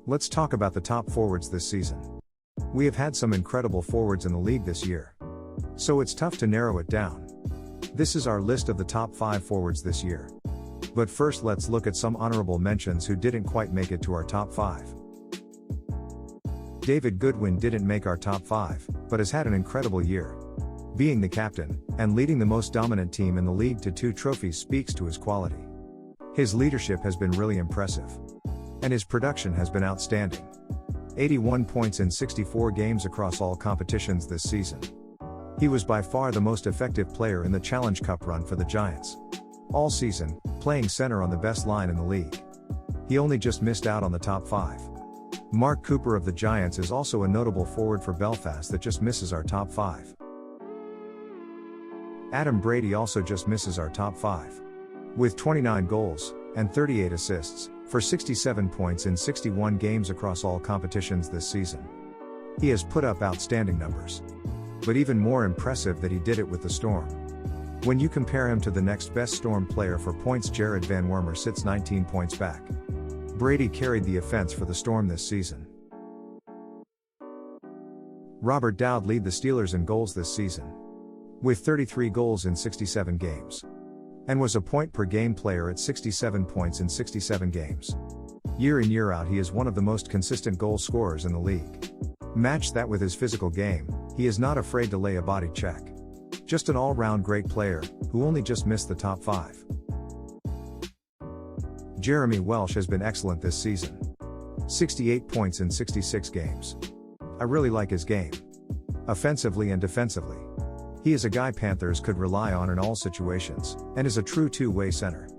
Let's talk about the top forwards this season. We have had some incredible forwards in the league this year, so it's tough to narrow it down. This is our list of the top 5 forwards this year. But first, let's look at some honorable mentions who didn't quite make it to our top 5. David Goodwin didn't make our top 5, but has had an incredible year. Being the captain, and leading the most dominant team in the league to 2 trophies speaks to his quality. His leadership has been really impressive. And his production has been outstanding. 81 points in 64 games across all competitions this season. He was by far the most effective player in the Challenge Cup run for the Giants. All season, playing center on the best line in the league. He only just missed out on the top 5. Mark Cooper of the Giants is also a notable forward for Belfast that just misses our top 5. Adam Brady also just misses our top 5. With 29 goals, and 38 assists, for 67 points in 61 games across all competitions this season. He has put up outstanding numbers. But even more impressive that he did it with the Storm. When you compare him to the next best Storm player for points, Jared Van Wormer sits 19 points back. Brady carried the offense for the Storm this season. Robert Dowd led the Steelers in goals this season, with 33 goals in 67 games. And was a point-per-game player at 67 points in 67 games. Year in year out, he is one of the most consistent goal scorers in the league. Match that with his physical game, he is not afraid to lay a body check. Just an all-round great player, who only just missed the top 5. Jeremy Welsh has been excellent this season. 68 points in 66 games. I really like his game. Offensively and defensively. He is a guy Panthers could rely on in all situations, and is a true two-way center.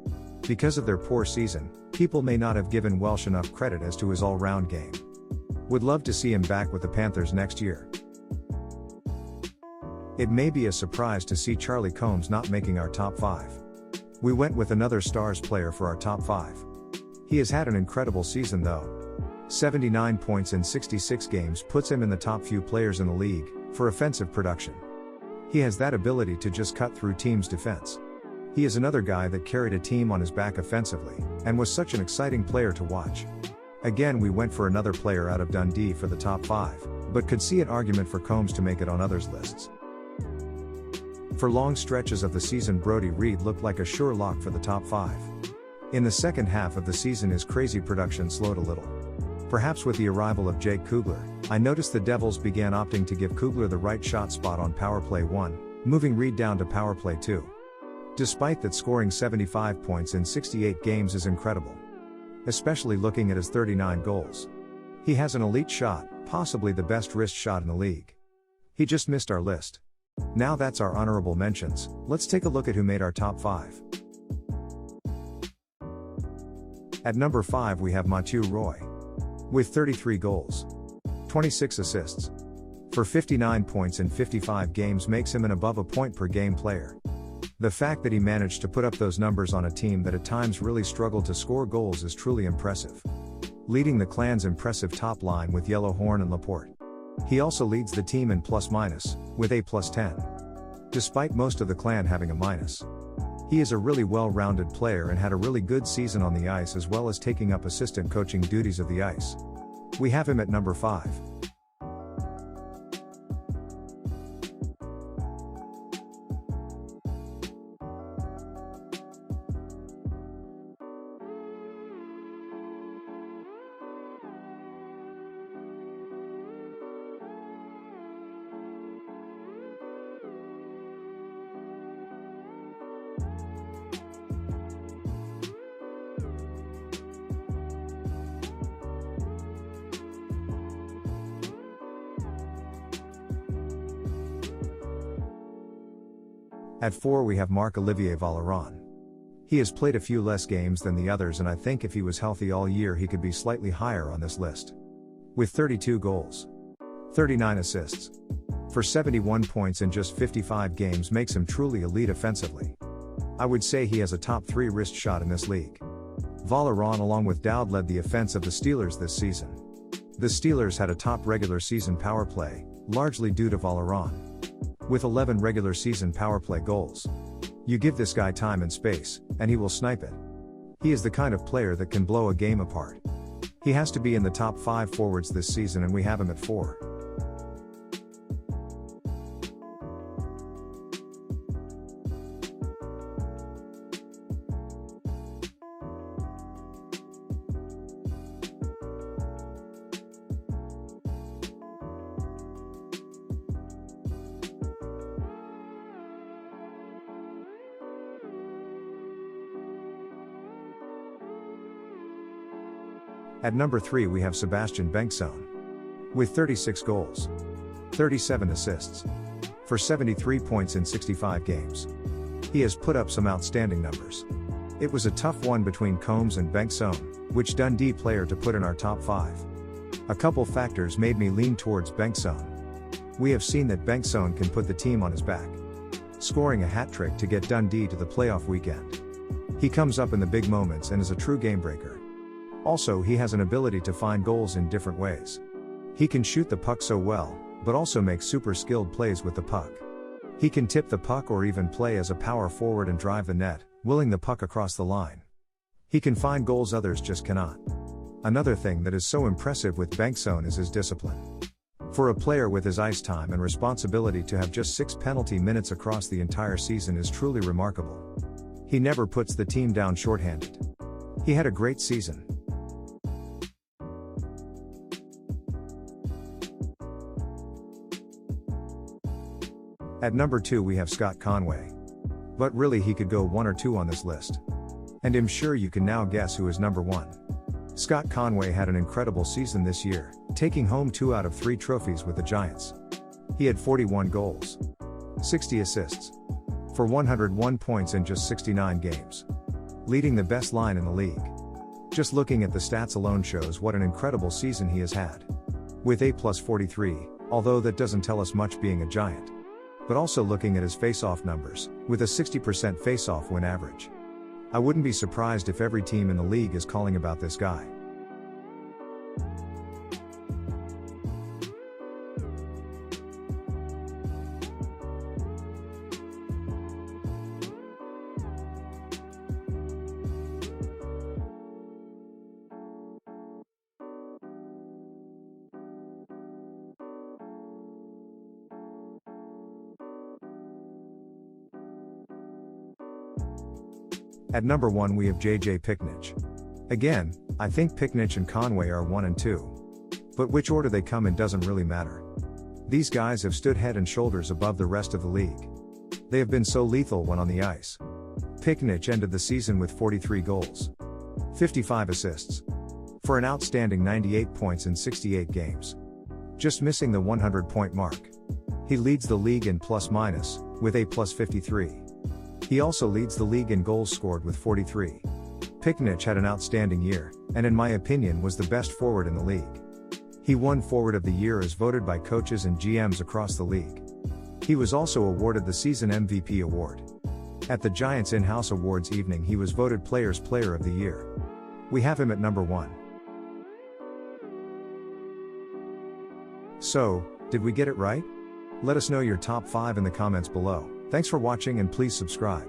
Because of their poor season, people may not have given Welsh enough credit as to his all-round game. Would love to see him back with the Panthers next year. It may be a surprise to see Charlie Combs not making our top 5. We went with another Stars player for our top 5. He has had an incredible season though. 79 points in 66 games puts him in the top few players in the league, for offensive production. He has that ability to just cut through teams' defense. He is another guy that carried a team on his back offensively, and was such an exciting player to watch. Again, we went for another player out of Dundee for the top 5, but could see an argument for Combs to make it on others' lists. For long stretches of the season, Brodie Reed looked like a sure lock for the top 5. In the second half of the season, his crazy production slowed a little. Perhaps with the arrival of Jake Kugler, I noticed the Devils began opting to give Kugler the right shot spot on power play 1, moving Reed down to power play 2. Despite that, scoring 75 points in 68 games is incredible. Especially looking at his 39 goals. He has an elite shot, possibly the best wrist shot in the league. He just missed our list. Now that's our honorable mentions. Let's take a look at who made our top 5. At number 5 we have Monte Roy. With 33 goals. 26 assists. For 59 points in 55 games makes him an above a point per game player. The fact that he managed to put up those numbers on a team that at times really struggled to score goals is truly impressive. Leading the Clan's impressive top line with Yellowhorn and Laporte. He also leads the team in plus-minus, with a +10. Despite most of the Clan having a minus. He is a really well-rounded player and had a really good season on the ice, as well as taking up assistant coaching duties of the ice. We have him at number 5. At 4 we have Marc-Olivier Valleron. He has played a few less games than the others, and I think if he was healthy all year he could be slightly higher on this list. With 32 goals. 39 assists. For 71 points in just 55 games makes him truly elite offensively. I would say he has a top 3 wrist shot in this league. Valleron along with Dowd led the offense of the Steelers this season. The Steelers had a top regular season power play, largely due to Valleron. With 11 regular season power play goals. You give this guy time and space, and he will snipe it. He is the kind of player that can blow a game apart. He has to be in the top 5 forwards this season and we have him at 4. At number 3 we have Sebastien Bankzone. With 36 goals, 37 assists, for 73 points in 65 games. He has put up some outstanding numbers. It was a tough one between Combs and Bankzone, which Dundee player to put in our top 5. A couple factors made me lean towards Bankzone. We have seen that Bankzone can put the team on his back, scoring a hat-trick to get Dundee to the playoff weekend. He comes up in the big moments and is a true game-breaker. Also, he has an ability to find goals in different ways. He can shoot the puck so well, but also make super skilled plays with the puck. He can tip the puck or even play as a power forward and drive the net, willing the puck across the line. He can find goals others just cannot. Another thing that is so impressive with Bankzone is his discipline. For a player with his ice time and responsibility to have just 6 penalty minutes across the entire season is truly remarkable. He never puts the team down shorthanded. He had a great season. At number 2 we have Scott Conway. But really he could go 1 or 2 on this list. And I'm sure you can now guess who is number 1. Scott Conway had an incredible season this year, taking home 2 out of 3 trophies with the Giants. He had 41 goals, 60 assists, for 101 points in just 69 games. Leading the best line in the league. Just looking at the stats alone shows what an incredible season he has had. With A+43, although that doesn't tell us much being a Giant. But also looking at his face-off numbers, with a 60% face-off win average. I wouldn't be surprised if every team in the league is calling about this guy. At number 1 we have JJ Picknich. Again, I think Picknich and Conway are 1 and 2. But which order they come in doesn't really matter. These guys have stood head and shoulders above the rest of the league. They have been so lethal when on the ice. Picknich ended the season with 43 goals, 55 assists, for an outstanding 98 points in 68 games. Just missing the 100-point mark. He leads the league in plus-minus, with A+53. He also leads the league in goals scored with 43. Picknich had an outstanding year, and in my opinion was the best forward in the league. He won Forward of the Year as voted by coaches and GMs across the league. He was also awarded the Season MVP award. At the Giants in-house awards evening he was voted Players' Player of the Year. We have him at number 1. So, did we get it right? Let us know your top 5 in the comments below. Thanks for watching and please subscribe.